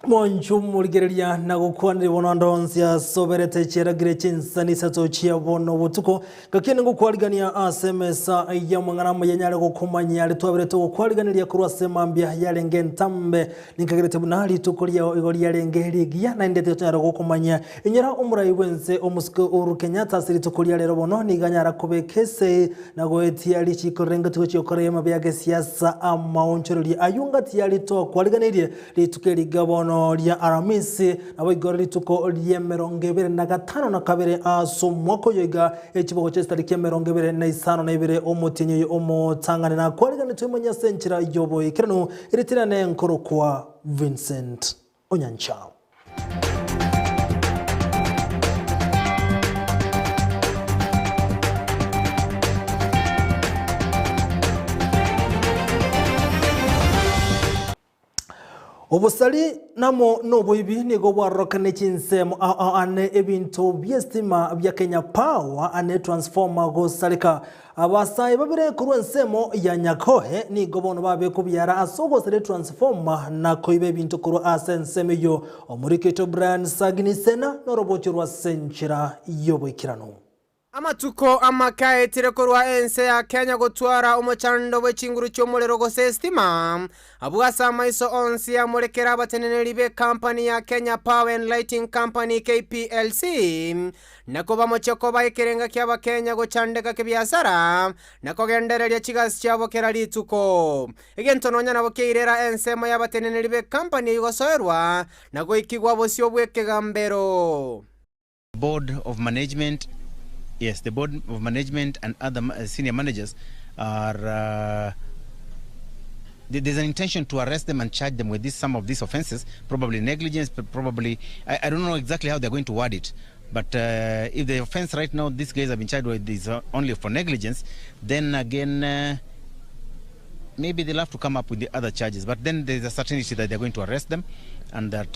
Monju mulgereria na gukwanira bonondonsia soberete cheragire Chinsa Isato chia bono butuko gakene gukwarigania asemesa ya mwangana muyanyale gukumanya ali twaberete gukwarigania kurwa semambia yalenge ntambe nikagerete bunali tukolia igori yalenge ligia na ndete cyaro gukumanya inyara umurai wenze omusko uru Kenyatta siri tukolia lero bono niganyara kubekese na goetia lichi korenga tuko korema byage siasa amaonchoroli ayunga tiali to kwariganirie litukeli gabono lya aramisi nabo igoro lituko lya 25 na kabere aso mwako yoga ekibogo cyestari kya 25 omutinyi omutangane na kwarigana tumenya senchira yobo ikirano iritirane nkoro kwa Vincent Onyancha. Obusali namo noboibi nigo bwarokane Chinsemo ane ebintu byestima bya Kenya Power ane transformer go salika abasai babire kurwensemo ya Nyakohe nigo bono babe kubyara asogo sale transformer na koibe bintu kuru asensemeyo omuriketo brand saginisena norobochirwa senchira yobikirano. Amatuko amakaye tirekorwa ense ya Kenya gutwara umuchando w'ekinguru cy'omulero go sestima abwasa maiso onsi ya murekera abateneneri be company ya Kenya Power and Lighting Company KPLC nako bamocheko baikerenga kyaba Kenya gochandeka kebyasara nako gendereria chigasi cyabo kera lituko egento nonya nabo keirera ense mo y'abateneneri be company yugosoerwa nako ikigwa bosyo bwekegambero. Board of management. Yes, the board of management and other senior managers are. There's an intention to arrest them and charge them with some of these offenses, probably negligence, but probably I don't know exactly how they're going to word it. But if the offense right now these guys have been charged with is only for negligence, then again maybe they'll have to come up with the other charges. But then there's a certainty that they're going to arrest them and that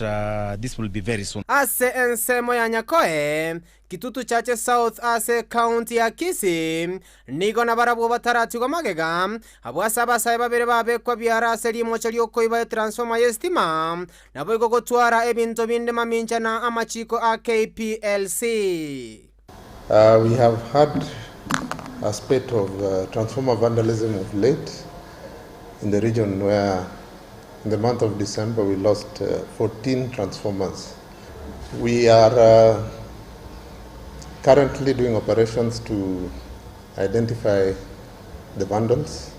this will be very soon. Ase ensemo ya Nyakoe kitutu chache South ase county ya Kisii nigo na barabu batarati go magega abwasa basai babere babe kwa byara seri mocho lyokoiba transformer yestima nabo igo gotwara ebinto binde mamincha na amachiko a KPLC. We have had a spate of transformer vandalism of late in the region, where in the month of December we lost 14 transformers. We are currently doing operations to identify the vandals,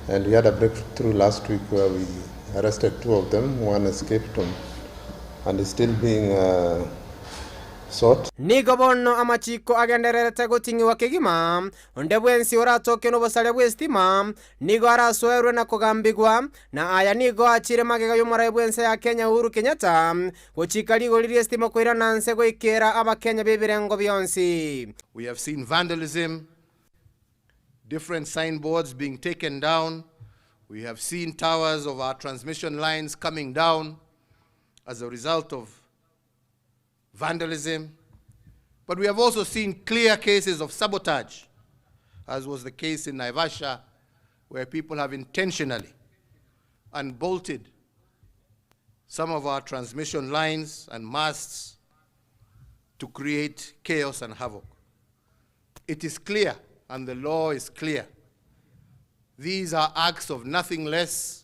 and we had a breakthrough last week where we arrested 2 of them. One escaped and is still being sought. Nigo bono amachiko agendererete gotingi wakegima onde bwensi oratoke no bosale bwestima nigo arasoerwe na kugambigwa na aya nigo achire magega yomara bwense ya Kenya Uhuru Kenyatta gochika ligo liri estima koira nanse go ikera abakenya bebirengo byonsi. We have seen vandalism, different signboards being taken down. We have seen towers of our transmission lines coming down as a result of vandalism, but we have also seen clear cases of sabotage, as was the case in Naivasha, where people have intentionally unbolted some of our transmission lines and masts to create chaos and havoc. It is clear, and the law is clear. These are acts of nothing less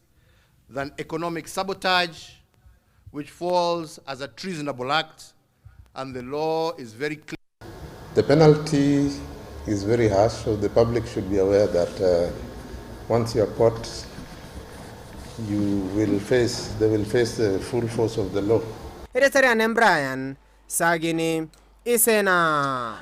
than economic sabotage, which falls as a treasonable act, and the law is very clear. The penalty is very harsh, so the public should be aware that once you are caught, they will face the full force of the law. Eretarian Brian Sagini Isena.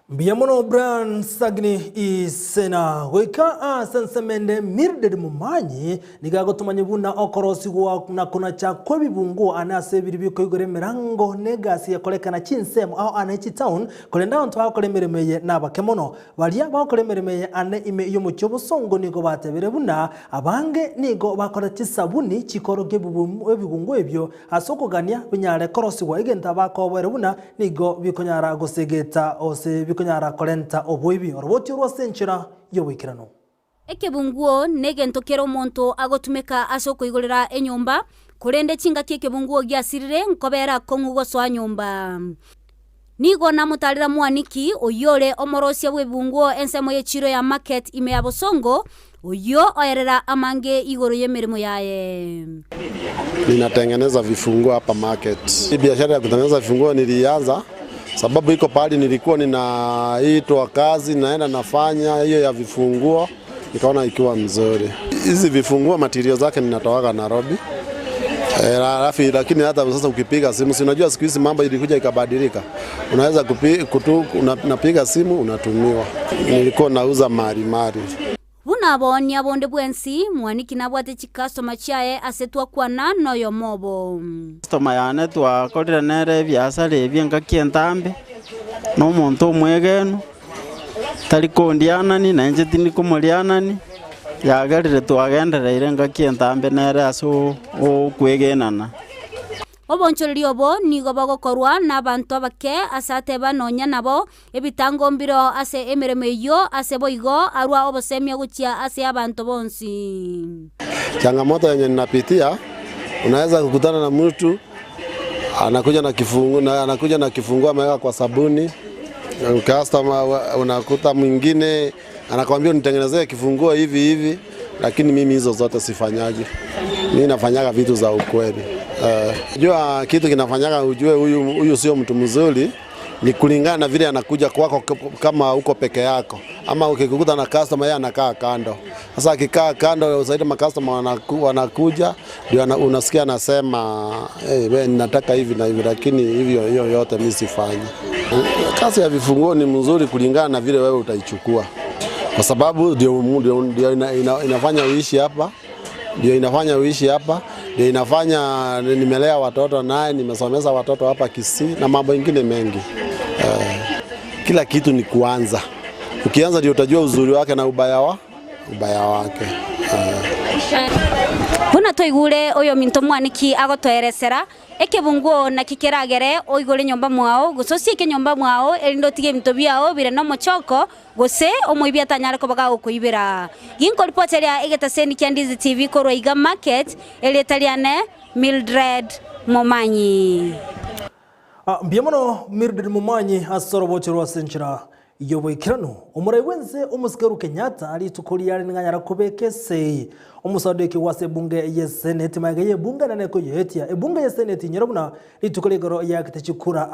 Biamono Brand Sagni Isena weka sensemende mirde mumanyi nigago tumanyibuna okorosi wa na kuna cha kwebibungu anase biribiko igore mirango negasi ya kolekana Chinsemo au anachi town kolenda onto akolemeremeye nabakemono balia bakolemeremeye ane ime yo mucyobo songo nigo batebere buna abange nigo bakora kisabuni chikoroge ebigungu ebyo asoko gania binyare korosi wa igenta bakobere buna nigo bikonyara gosegeta ose konyara kolenta oboibi oroboti rwa senchira yobikirano. Ekebunguo negento kero monto agotumeka asoko igorera enyumba kurende chinga kekebunguo giasirire nkobera kongugoswa nyumba. Nigo na mutalira mwaniki oyore omorosia bwebunguo ensemo yechiro ya market ime ya Bosongo oyo oyerera amange igoro yemirimo yaye. Ninatengeneza vifunguo hapa market. Hii biashara ya kutengeneza vifunguo nilianza sababu iko pahali nilikuwa ninaitwa kazi naenda nafanya hiyo ya vifunguo nikaona ikiwa mzuri. Hizi vifunguo material zake ninatoaga Nairobi. Lakini hata sasa ukipiga simu, si unajua siku hizi mambo ilikuja ikabadilika. Unaweza unapiga simu unatumiwa. Nilikuwa nauza mari. Bunabonia bonde bwensi mwaniki nabwate chikastoma chiaye asetwa kwa nano yo mobo. Customer yane twakorire nere biasara ebyenga kientambe no muntu mwegenu tari kondianani na nje tini kumurianani yagarire twagendereire nga kientambe nere aso okwegenana. Obonchoreri obo nigo bagokorwa n'abantu abake asate banonya nabo ebitango mbiro ase emiremo iyo ase boigo arwa obosemia guchia ase abantu bonsi. Changamoto yenye ninapitia, unaweza kukutana na mtu anakuja na kifunguo ameweka kwa sabuni. Customer unakuta mwingine anakuambia nitengenezee kifunguo hivi, lakini mimi hizo zote sifanyaji. Mimi nafanyaga vitu za ukweli. Jua kitu kinafanyaga ujue huyu sio mtu mzuri ni kulingana na vile anakuja kwako kama uko peke yako. Ama ukikukuta na customer yeye anakaa kando. Sasa akikaa kando zaidi ma customer wanakuja ndio unasikia anasema wewe nataka hivi na hivi, lakini hivyo yote mimi sifanyi. Kazi ya vifunguo ni mzuri kulingana na vile wewe utaichukua. Kwa sababu ndio inafanya uishi hapa. Ndio inafanya nimelea watoto naye nimesomeza watoto hapa Kisii na mambo mengine mengi. Kila kitu ni kuanza. Ukianza ndio utajua uzuri wake na ubaya wake. Buna toigure oyo minto mwaniki agotoeresera ekebunguo na kikeragere oigore nyomba mwao gusosie ke nyomba mwao elindo tige minto biao bire no mochoko gose omoibia tanyara ko baga okuibira ginko reporteria egetaseni kya Ndizi TV ko Roiga market eletaliane Mildred Momanyi. Biamono Mildred Momanyi asorobochero senchira yoboikirano omuraiwenze omusikeru Kenyatta ali tukuri yari nganyara kubekese omusadeki wase bunge ye senate magaye bunge naneko yetia ebunge ye senate nyerabuna litukolegoro yakitechikura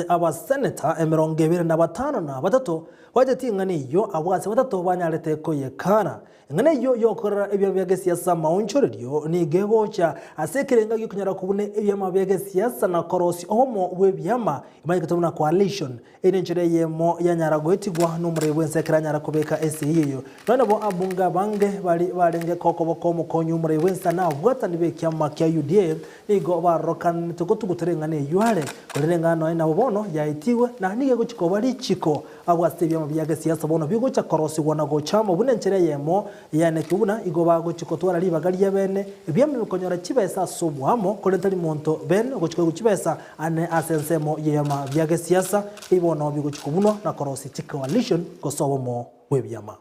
aba senator emerongebere na batano na batatu wajati ngani yo abwase batatu banyarete ko yekana ngane yo yokora ebyo byage siasa maunchorerio ni gebocha asekerenga yukunyara kubune ebyo mabege siasa na korosi omo webyama imayikatumuna coalition enenchire yemo yanyara goetigwa no murewense kranyara kubeka SEyo bana bo abunga bange bali barenge koko mukonyu murewense na bwatani bekyama kya UDA nigo barokan tugutuguterengane yuare kurengano ina bono yaitiwe na nige guchiko bali chiko abwase byama byage siasa bono bigocha korosi wona gochama bunenchire yemo yane kibuna igoba gochiko twara libagaliye bene ebyame bikonyora kibesa sobwamo kolentali monto ben gochiko kibesa ane asensemo yema byage siasa ibono bigochiko buno na korosi coalition gosobomo webyama.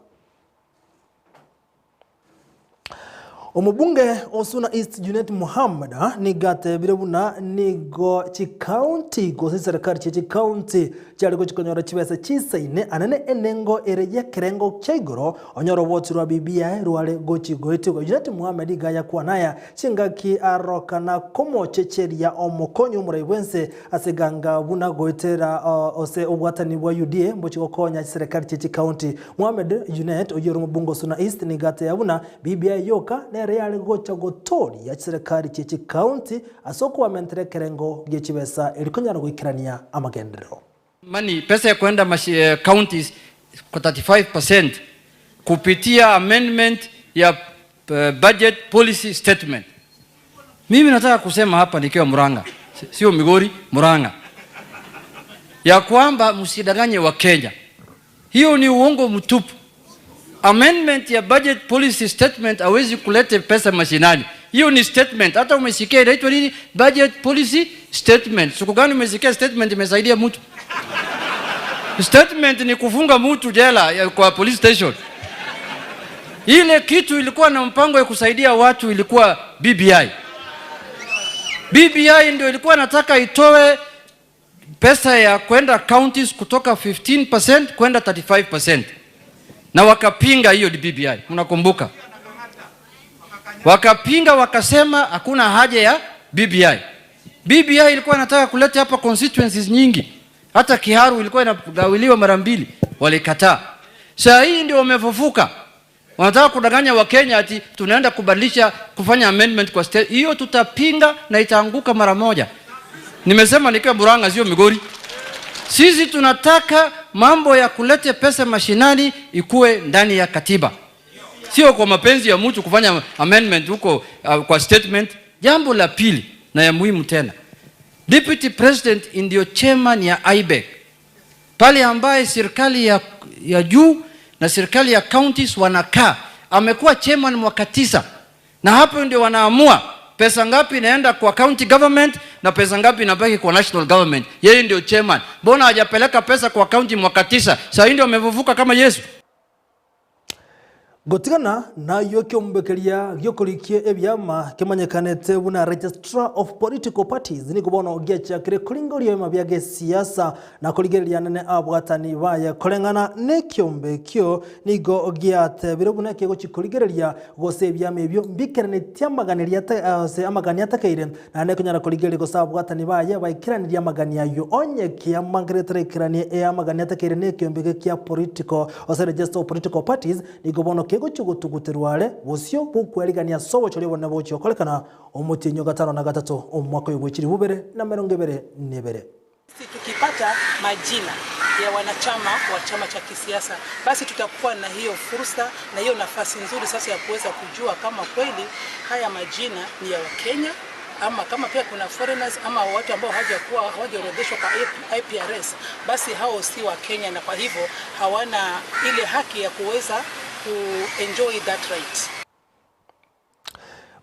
Omubunge osuna East Junet Muhammad nigate birebuna nigo chikaunti go serikali chikaunti cyariko chikonyora kibese chisaine anane enengo ereje kerengo chaigoro onyoro wotirwa bibia ruale gochi goitiko Junet Muhammad gaya kwanaya chingaki arokana komo checheria omokonyo muraiwense aseganga buna goitera ose obwatani bwa UDA mbochi gokonya serikali chikaunti Muhammad Junet oyoro mubunge osuna East nigate yabuna bibia yoka reale gocha gotori ya serikali chichi county asoko wa mentere kerengo gechibesa ilikonyana guikirania amagendero money pesa ya kwenda counties kwa 35% kupitia amendment ya budget policy statement. Mimi nataka kusema hapa nikiwa Murang'a, sio Migori, Murang'a, ya kwamba msidanganye wa Kenya. Hiyo ni uongo mtupu. Amendment ya budget policy statement hawezi kuleta pesa mashinani. Hiyo ni statement. Hata umesikia inaitwa nini? Budget policy statement. Siku gani umesikia statement imesaidia mtu? Statement ni kufunga mtu jela kwa police station. Ile kitu ilikuwa na mpango ya kusaidia watu ilikuwa BBI. BBI ndio ilikuwa nataka itoe pesa ya kwenda counties kutoka 15% kwenda 35%. Na wakapinga hiyo BBI. Mnakumbuka? Wakapinga wakasema hakuna haja ya BBI. BBI ilikuwa inataka kuleta hapa constituencies nyingi. Hata Kiharu ilikuwa inagawiliwa mara 2, walikataa. Sasa hii ndio wamefufuka. Wanataka kudanganya Wakenya ati tunaenda kubadilisha kufanya amendment kwa state. Hiyo tutapinga na itaanguka mara moja. Nimesema nikiwa Murang'a sio Migori. Sisi tunataka mambo ya kulete pesa mashinani ikuwe ndani ya katiba. Sio kwa mapenzi ya mtu kufanya amendment huko kwa statement. Jambo la pili na ya muhimu tena. Deputy President ndio chairman ya IBEC. Pale ambaye serikali ya juu na serikali ya counties wanakaa. Amekuwa chairman mwaka 9. Na hapo ndio wanaamua pesa ngapi inaenda kwa county government na pesa ngapi inabaki kwa national government. Yeye ndio chairman. Mbona hajapeleka pesa kwa county mwaka 9? Sasa ndio wamevuvuka kama Yesu. Gotigana na yoke ombekeria gyokolikie ebyama kemanyekanete buna Registrar of Political Parties ni kubono gecha kire kulingorio mabyage siasa na kuligeria nene abwatani baya kolengana ne kyombe kyo nigo ogiate birobuna kego chikuligeria gose ebyama ebyo mbikirane tyamaganiria se amagania takeire na ne kunyara kuligeria gose abwatani baya baikiraniria magania yo onye kya mangretre kiranie e amagania takeire ne kyombe kya political ose Register of Political Parties nigo bono kego chugutugutirwale bosyo bukwerigania sobo chori bona bocho kolekana omutinyo 5 na 3 omwaka y'obwechiri bubere na 2022. Tukipata majina ya wanachama wa chama cha kisiasa, basi tutakuwa na hiyo fursa na hiyo nafasi nzuri sasa ya kuweza kujua kama kweli haya majina ni ya Wakenya ama kama pia kuna foreigners ama watu ambao hawajaorodheshwa kwa IPRS, basi hao si wa Kenya na kwa hivyo hawana ile haki ya kuweza to enjoy that right.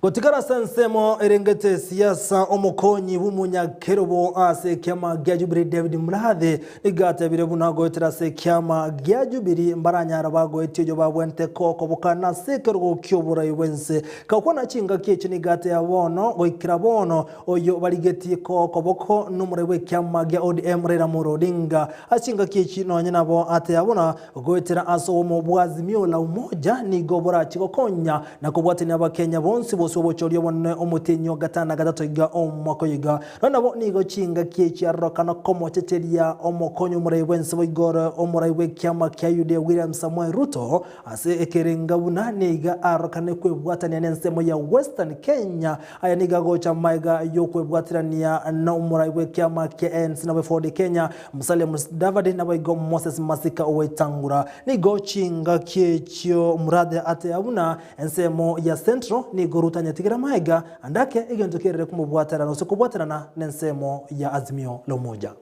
Gotigara sansemo erengete siasa omukonyi bumunya kerobo ase kyama gya Jubilee David Murahathe igate birebuna goetera se kyama gya Jubilee mbaranyara bagoetyo babwente koko bukana sekerogo kyobura iwense kakona chinga kyechi nigate ya bono goikira bono oyo baligeti koko boko numure we kyama gya ODM Raila Odinga achinga kyechi nonye nabo ate yabona goetera aso omubwazi miola umoja ni gobora chikokonya na kubwatenya abakenya bonsi sobochorio bonne omutinyo 5 na 3 iga omwako iga nabo nigo chinga kyechi arokana komocheteria omokonyo muraiwense boigora omuraiwe kyama kya UD William Samuel Ruto ase ekerenga bunane iga arokane kwebwatania nensemo ya Western Kenya aya niga gocha maiga yokwebwatirania na omuraiwe kyama kya ANC na Ford Kenya Musalia Mudavadi na boigo Moses Masika Owetangura nigo chinga kyechyo Murahathe ate abuna ensemo ya Central nigo Ruto tigira maiga andake igendokerere kumubwatana no sokubwatana nensemo ya Azimio la Umoja.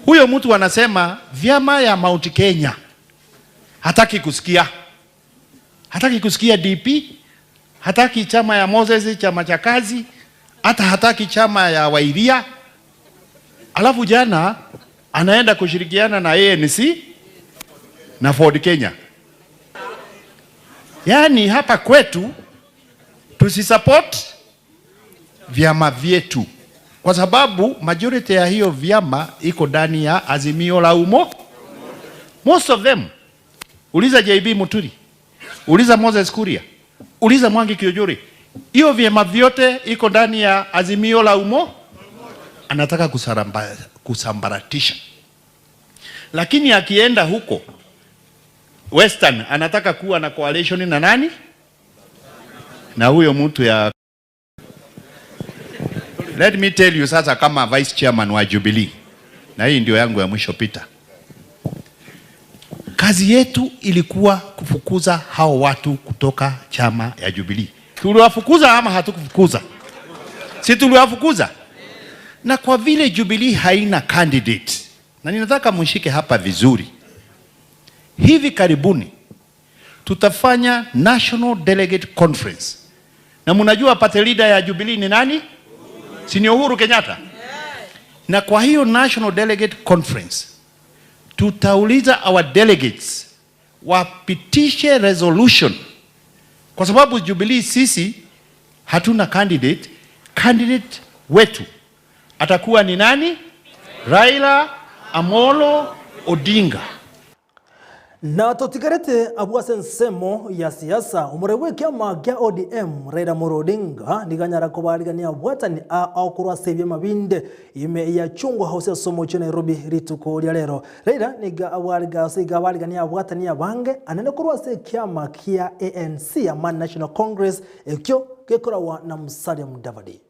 Huyo mtu anasema vyama ya Mount Kenya hataki kusikia DP, hataki chama ya Moses, chama cha kazi, hata hataki chama ya Wairia. Alafu jana anaenda kushirikiana na ANC na Ford Kenya. Yani hapa kwetu tusisupport vyama vyetu kwa sababu majority ya hiyo vyama iko ndani ya Azimio la Umoja. Most of them. Uliza JB Muturi, uliza Moses Kuria, uliza Mwangi Kiojore. Hiyo vyama vyote iko ndani ya Azimio la Umoja. Anataka kusambaratisha. Lakini akienda huko Western anataka kuwa na coalition na nani? Na huyo mtu ya let me tell you sasa kama vice chairman wa Jubilee, na hii ndio yangu ya mwisho Peter. Kazi yetu ilikuwa kufukuza hao watu kutoka chama ya Jubilee. Tuliwafukuza ama hatukufukuza? Si tuliwafukuza? Na kwa vile Jubilee haina candidate, na ninataka mshike hapa vizuri, hivi karibuni tutafanya National Delegate Conference. Na mnajua party leader ya Jubilee ni nani? Si ni Uhuru Kenyatta? Na kwa hiyo National Delegate Conference tutauliza our delegates wapitishe resolution kwa sababu Jubilee sisi hatuna candidate. Candidate wetu atakuwa ni nani? Raila Amolo Odinga. Na totigarete abuase nsemo ya siasa umurewe kiama gya ODM Raila Amolo Odinga niganyara kubarigania bwatani au kurwasebye mabinde ime ya chungwa hause somo cyo Nairobi rituko lya lero. Raila niga awariga siga barigania bwatani abange anene kurwase kiama kia ANC Amani National Congress ekyo gekorawa na Musalia Mudavadi.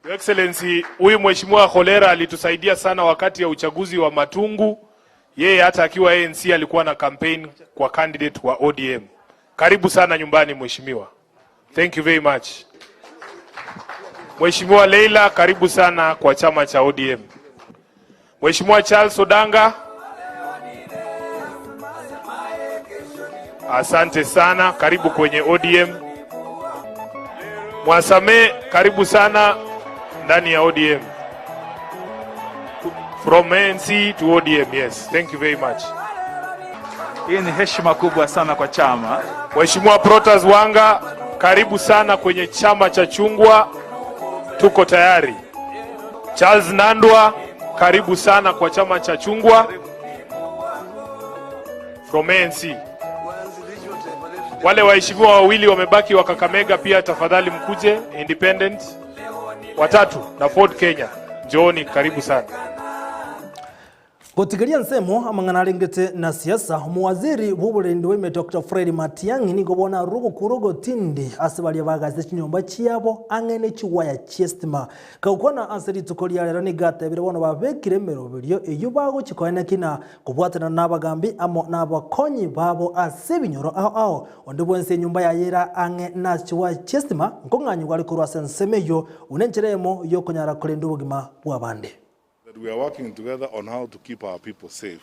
Your Excellency, huyu mheshimiwa Kolera alitusaidia sana wakati ya uchaguzi wa Matungu. Yeye hata akiwa ANC alikuwa na campaign kwa candidate wa ODM. Karibu sana nyumbani mheshimiwa. Thank you very much. Mheshimiwa Leila, karibu sana kwa chama cha ODM. Mheshimiwa Charles Odanga, asante sana, karibu kwenye ODM. Mwasame, karibu sana ndani ya ODM. From ANC to ODM, yes. Thank you very much. Hii ni heshima kubwa sana kwa chama. Mheshimiwa Protas Wanga, karibu sana kwenye chama cha chungwa. Tuko tayari. Charles Nandwa, karibu sana kwa chama cha chungwa. From ANC. Wale waheshimiwa wawili wamebaki wa Kakamega pia tafadhali mkuje, independent. Watatu na Ford Kenya. Njooni, karibu sana. Gotigalia nsemo amangana rengete na siasa muwaziri w'uburendi w'ime Dr. Fred Matiang'i ni gobona rugo kurugo tindi asibali bagaze kinyomba cyabo angene kiwaya cyestima kaukona asiri tukolia rero ni gata bire bono babekire merobiryo iyo bago kikoyana kina kubwatana nabagambi amo nabakonyi babo asebinyoro aho ondi bwense nyumba ya yera ange na kiwaya cyestima nkonganyi gwali kurwa sensemeyo unencheremo yo konyara kolendo bugima bwabande. We are working together on how to keep our people safe.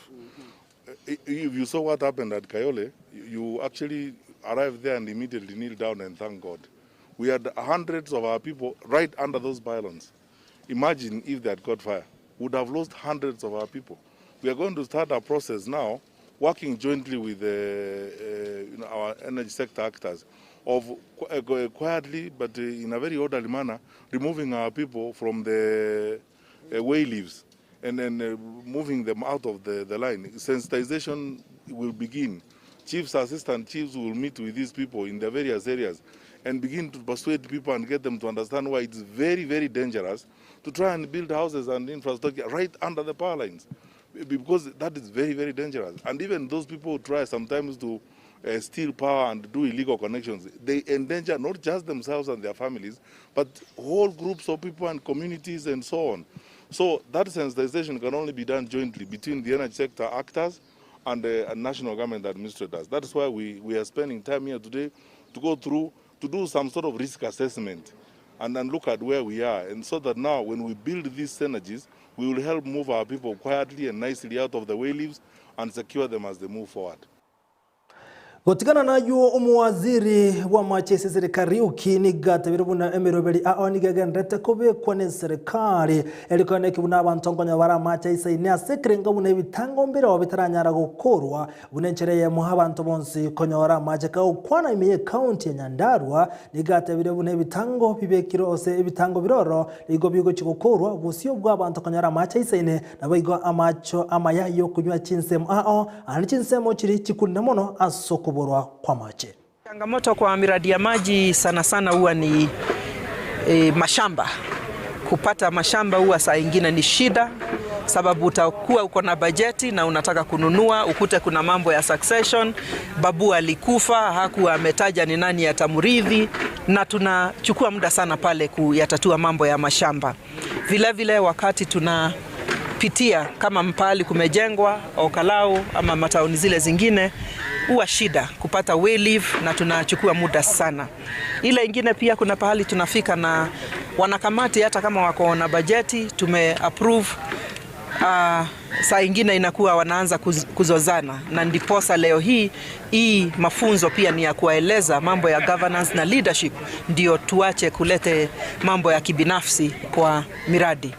If you saw what happened at Kayole, you actually arrived there and immediately kneel down and thank God. We had hundreds of our people right under those pylons. Imagine if they had caught fire. We would have lost hundreds of our people. We are going to start a process now, working jointly with our energy sector actors, of quietly but in a very orderly manner, removing our people from the way leaves and then moving them out of the line. Sensitization will begin. Chiefs, assistant chiefs will meet with these people in the various areas and begin to persuade people and get them to understand why it's very, very dangerous to try and build houses and infrastructure right under the power lines, because that is very, very dangerous. And even those people who try sometimes to steal power and do illegal connections, they endanger not just themselves and their families, but whole groups of people and communities and so on. So that sensitization can only be done jointly between the energy sector actors and the national government administrators. That is why we are spending time here today to go through, to do some sort of risk assessment and then look at where we are. And so that now when we build these synergies, we will help move our people quietly and nicely out of the way leaves and secure them as they move forward. Gotikana na yu umuwaziri wa machesi serikali ukini gata birubuna emiroberi aonigaga ndete kobe kwane serikali elikone kibuna abantongonya bara machesi ne asekrenga bune bitango mbere wabitaranyara gukorwa bunenchereye mu habantu bonsi konyora majeka ukwana imiye county ya Nyandarua nigata birubune bitango bibekiro ose ibitango biroro ligo bigo chigukorwa busio bwa abantu konyora machesi ne nabigo amacho Amayia yo kunywa chinsemo ani chinsemo chiri chikunda mono asoko kwa mache. Changamoto kwa miradi ya maji sana sana huwa ni mashamba. Kupata mashamba huwa saa ingine ni shida, sababu utakuwa uko na bajeti na unataka kununua, ukute kuna mambo ya succession, babu alikufa, hakuwa ametaja ni nani atamrithi, na tunachukua muda sana pale kuyatatua mambo ya mashamba. Vile vile wakati tunapitia kama mpali kumejengwa au kalau ama mataoni zile zingine, huwa shida kupata way leave na tunachukua muda sana. Ile ingine pia kuna pahali tunafika na wanakamati hata kama wako na bajeti tumeapprove, saa ingine inakuwa wanaanza kuzozana, na ndiposa leo hii mafunzo pia ni ya kuwaeleza mambo ya governance na leadership, ndio tuache kulete mambo ya kibinafsi kwa miradi.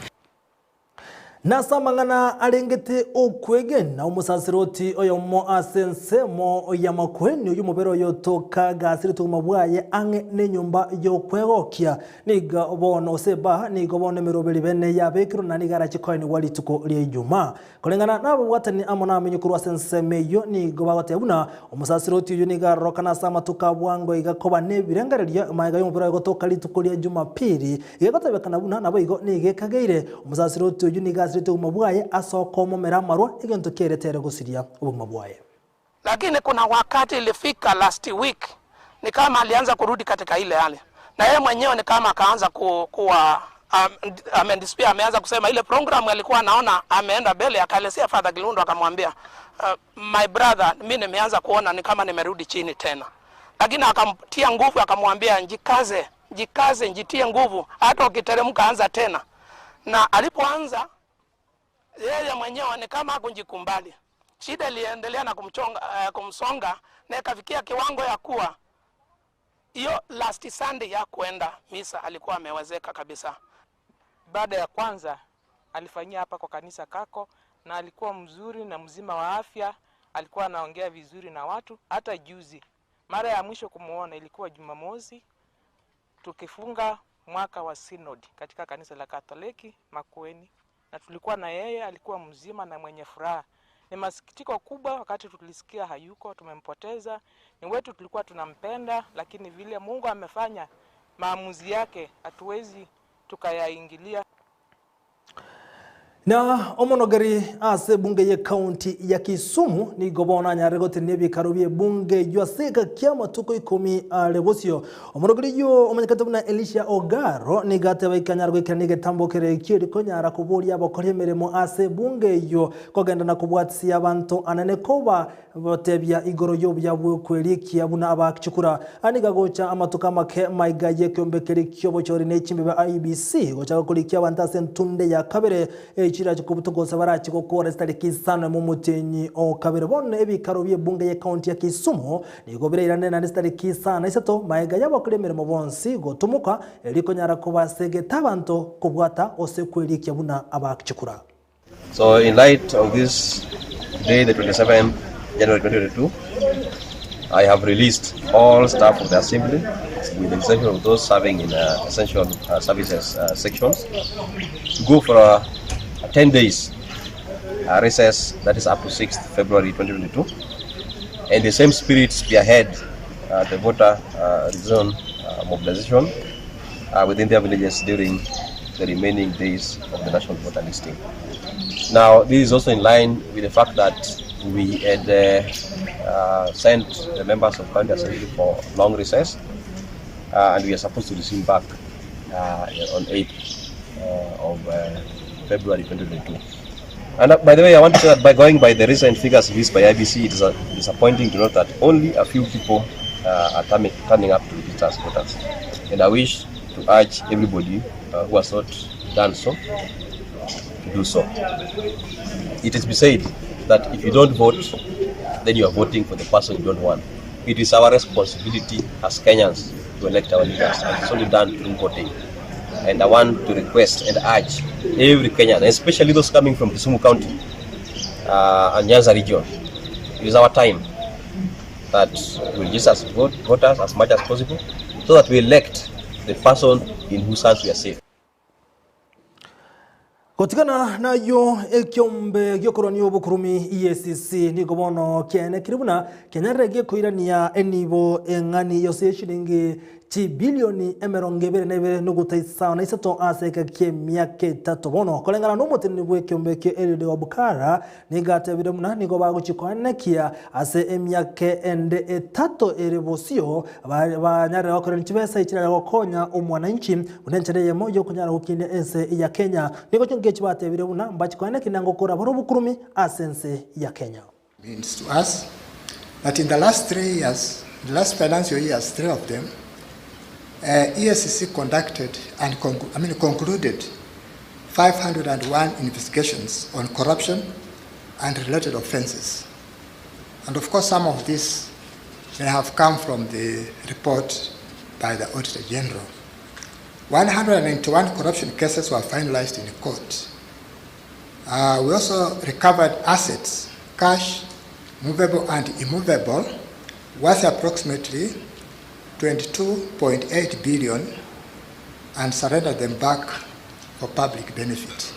Nasa mangana alengete okwegen na umusasiroti oyomo asensemo ya makweni uyu mubero yotoka gasiri tumabwaye ange ne nyumba yo kwegokia niga bono seba niga bono miroberi bene ya bekiro na niga rachikoini wali tuko lye Ijumaa kolengana nabo watani amona amenyukuru asenseme yo niga bagotebuna umusasiroti uyu niga rokana sama tukabwango igakoba nebirengareria maiga yumubero yotoka lituko lye Jumapili igotebekana buna nabo igo nige kageire umusasiroti uyu niga asirite umabwaye asoko momera marwa igento keretere gusiria umabwaye. Lakini kuna wakati ilifika last week ni kama alianza kurudi katika ile hali. Na yeye mwenyewe ni kama akaanza kuwa amedispia, ameanza kusema ile program alikuwa anaona ameenda mbele, akaelezea Father Gilundo akamwambia my brother, mimi nimeanza kuona ni kama nimerudi chini tena. Lakini akamtia nguvu, akamwambia jikaze, njitie nguvu, hata ukiteremka anza tena. Na alipoanza yeye mwenyewe ni kama hakunjikumbali. Shida iliendelea na kumsonga na ikafikia kiwango ya kuwa hiyo last Sunday ya kuenda misa alikuwa amewezeka kabisa. Baada ya kwanza alifanyia hapa kwa kanisa kako na alikuwa mzuri na mzima wa afya, alikuwa anaongea vizuri na watu. Hata juzi mara ya mwisho kumuona ilikuwa Jumamosi tukifunga mwaka wa synod katika kanisa la Katoliki Makueni, na tulikuwa na yeye, alikuwa mzima na mwenye furaha. Ni masikitiko kubwa wakati tulisikia hayuko, tumempoteza. Ni wetu tulikuwa tunampenda, lakini vile Mungu amefanya maamuzi yake hatuwezi tukayaingilia. Na omonogari ase bunge ye county ya Kisumu ni gobona nyaregote nebi karubie bunge yaseka kiama tuko 10 lebosio omonogari yo omanyakatabuna Elisha Ogaro ni gate baikanyargo ikanige tambokere kiri konyara kuburia abakore meremo ase bunge yo kogenda na kubwatsi abantu anane koba botebya igoro yo byabwe kweri kiabuna abakicukura aniga gocha amatuka make maigaye kyombekere kyobo cyori n'ekimbe ba IBC gocha kurikia abantu ase ntunde ya kabere chira chikubutogosa barachi kokora stariki sana mu mutenyi o kabere bonne ebikaro bye bunge ye county ya Kisumu nigobere irane na stariki sana isato maiga yabakuremere mu bonsi gotumuka eriko nyara kubasege tabanto kubwata osekweri kyabuna abakicukura. So in light of this day, the 27th January 2022, I have released all staff of the assembly with the exception of those serving in essential services sections to go for a 10 days recess that is up to 6th February 2022, and the same spirit spearhead the voter zone mobilization within their villages during the remaining days of the national voter listing. Now, this is also in line with the fact that we had sent the members of County Assembly for long recess, and we are supposed to resume back on 8th of February 2022. And by the way, I want to say that by going by the recent figures released by IBC, it is disappointing to note that only a few people are turning up to register as voters. And I wish to urge everybody who has not done so to do so. It is said that if you don't vote, then you are voting for the person you don't want. It is our responsibility as Kenyans to elect our leaders, and it's only done through voting. And I want to request and urge every Kenyan, especially those coming from Kisumu County and Nyanza region, it is our time that we register as voters as much as possible so that we elect the person in whose hands we are safe. Kotikana na yo ekyombe gyokoroni obukurumi EACC ni gobono kene kiribuna kenyarege koirania enibo engani yose shilingi bilioni emerongebere nebe nugutaisa na isato aseka ke miake tatobono kolengana no mutini bwe kyombe ke eride obukara nigate bidemuna nigo baguchikwanekia ase emiake ende etato erebosio banyare bakorera kibesa ikira gokonya omwananchi unenchereye moyo kunyara ukinde ense ya Kenya nigo cyonge kibate bidemuna mbachikwaneki nango kora barobukurumi asense ya Kenya means to us that in the last 3 years, the last financial years, 3 of them EACC conducted and concluded 501 investigations on corruption and related offenses. And of course, some of these may have come from the report by the Auditor General. 191 corruption cases were finalized in court. We also recovered assets, cash, movable and immovable, worth approximately 22.8 billion, and surrendered them back for public benefit.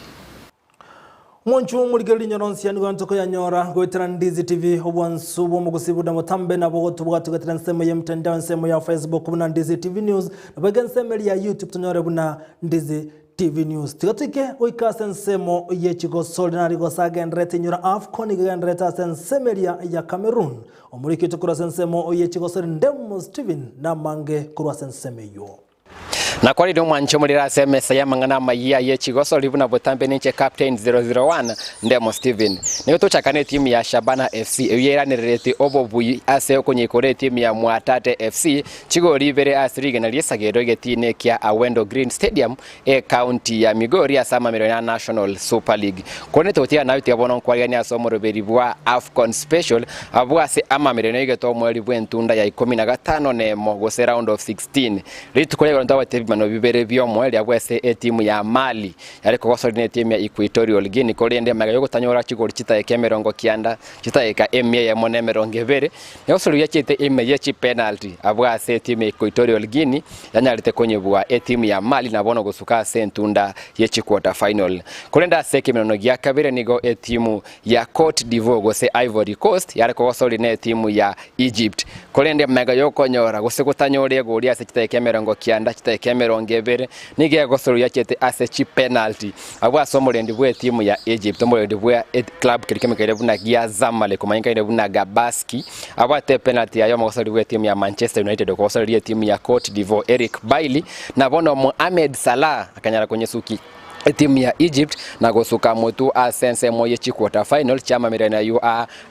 Mwanchu muligeli nyoronsi yani gwantuko ya nyora goitera Ndizi TV obwansu bwo mugusibu da mutambe na bogotu bwatu gatera nsemo ya mtandao nsemo ya Facebook buna Ndizi TV News na baga nsemo ya YouTube tunyore buna Ndizi TV News tigatike oikase nsemo ye chigosoli na rigosaga ndrete nyora AFCON gandreta sensemelia ya Cameroon omuriki tukura nsemo ye chigosoli ndemo Steven na mange kurwa sensemeyo na kwali ndo mwancho mulira SMS ya mangana Amayia ye chigoso libuna botambe ninche captain 001 ndemo Steven niyo tochakane timu ya Shabana FC eyeranirete obobui ase okonyekore timu ya Mwatate FC chigo libere asirige na liesagero getine kya Awendo Green Stadium county ya Migori asama Mirona National Super League kone totia na utia bono kwali ni asomo roberibwa AFCON special abwase ama Mirona igeto mweli bwentunda ya 15 ne mogose round of 16 litukole ndo bano bibere byo mweli abwese timu ya Mali yari kogosori timu ya Equatorial Guinea kolende magayo gutanyora kigori kitaye mirongo kianda kitaye ka emye ya mone mirongo ebere yosoro yakite emye ya penalty abwase timu ya Equatorial Guinea yanyarite konyebwa timu ya Mali na bono gusuka sentunda ye quarter final kolenda seke mirongo ya kabere nigo timu ya Cote d'Ivoire gose Ivory Coast yari kogosori timu ya Egypt kolende magayo konyora gose gutanyore gori ase kitaye mirongo kianda kitaye mirongo ebere nige gosoro yakete ase penalty abwa somorendi bwe timu ya Egypt morendi bwe club kirikemekere buna gia Zamalek kumanyika ine buna Gabaski abwa te penalty ayo gosoro bwe timu ya Manchester United gosoro timu ya Cote d'Ivoire Eric Bailly na bono Mohamed Salah akanyara kwenye suki timu ya Egypt na gosuka motu asense moye quarter final chama mirena yu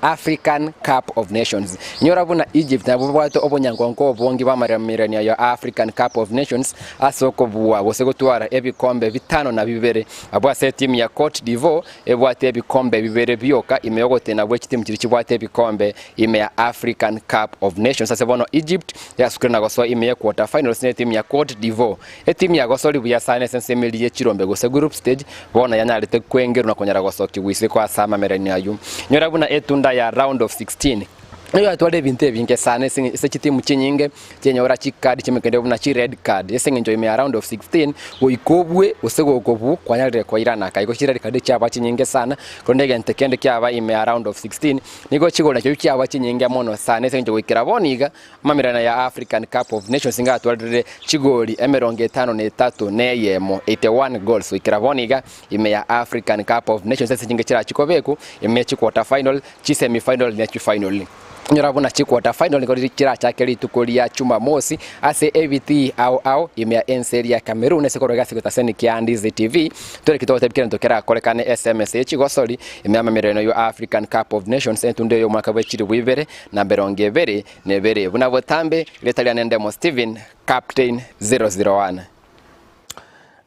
African Cup of Nations nyora buna Egypt na bwato obonyangonko obongi ba mirena ya African Cup of Nations asoko buwa gosegotwara ebikombe bitano na bibere abwase timu ya Cote d'Ivoire ebwate ebikombe bibere byoka imeyogote na bwe timu kiri kibwate ebikombe ime ya African Cup of Nations sasa bono Egypt yasukira goso ime quarter finals ne timu ya Cote d'Ivoire timu ya gosoli buya sane sense miliye chirombe goseguru group stage bona yanarite kwengero na konyara gosoki wise kwa sama merani ayu nyora buna etunda ya round of 16 Niyo atwale binte binke sana ese kitimu chinyinge chenyora chikadi chimekende buna chi red card ese ngenjo ime around of 16 oikobwe osego okobu kwanyarire kwa irana kaiko chi red card cyaba chinyinge sana kondege ntekende kyaba ime around of 16 niko chigona cyo cyaba chinyinge mono sana ese ngenjo wikira boniga mamirana ya African Cup of Nations nga atwale chigoli emeronge 53 neyemo 81 goals wikira boniga ime ya African Cup of Nations ese chinge chira chikobeku ime chi quarter final chi semi final na chi final Nyorabuna quarter final niko kira chake litukolia chuma mosi ase AVT au imea enseri ya Cameroon sekoroga sikutaseni kia Ndizi TV tole kitote bikira ndokera kolekane SMS chigosoli imea mamireno yo African Cup of Nations entunde yo mwaka wechiri wibere na beronge bere nebere buna botambe letalia Ndemo Steven captain 001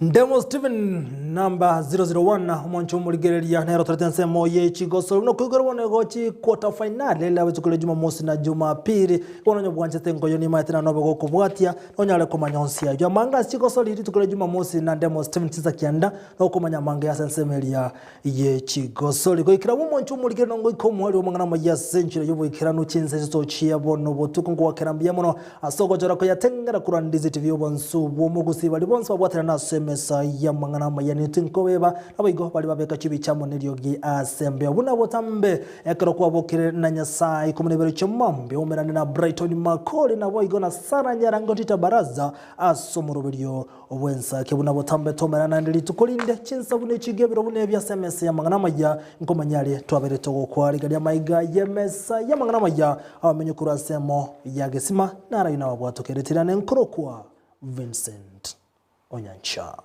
Ndemo Steven number 001 mwancho muligerelia nero tratense moye chigoso no kugorwana gochi quarter final la wezukule Jumamosi na Jumapili bononyo bwanje tengo yoni maitena no bego kubwatia onyale komanyonsia ya manga chigoso liri tukule Jumamosi na Ndemo Steven tiza kianda no komanya manga ya sensemelia ye chigoso liko ikira mwancho muligere ngo ikomwali omangana mo ya century yobo ikira no chinse so chia bono botuko ngo wakerambia mono asoko jora ko yatengera kura Ndizi TV obonsu bo mugusi bali bonso babwatira na mesa ya mangana mayani tinkobeba abigo bali babeka chibi chamo neryogi asembe buna botambe ekero kwa bokire na Nyasai kumunebero chomambe omerane na Brighton Makoli na boigo na sara nyarango tita baraza asomoroberio obwensa ke buna botambe tomerana ndili tukolinde chinsa bune chigebero bune bya SMS ya mangana maya nkomanyale twabere togo kwali gali maiga yemesa ya mangana maya amenye kurasemo ya gesima nara ina wabwatokeretirane nkorokwa Vincent Onyancha.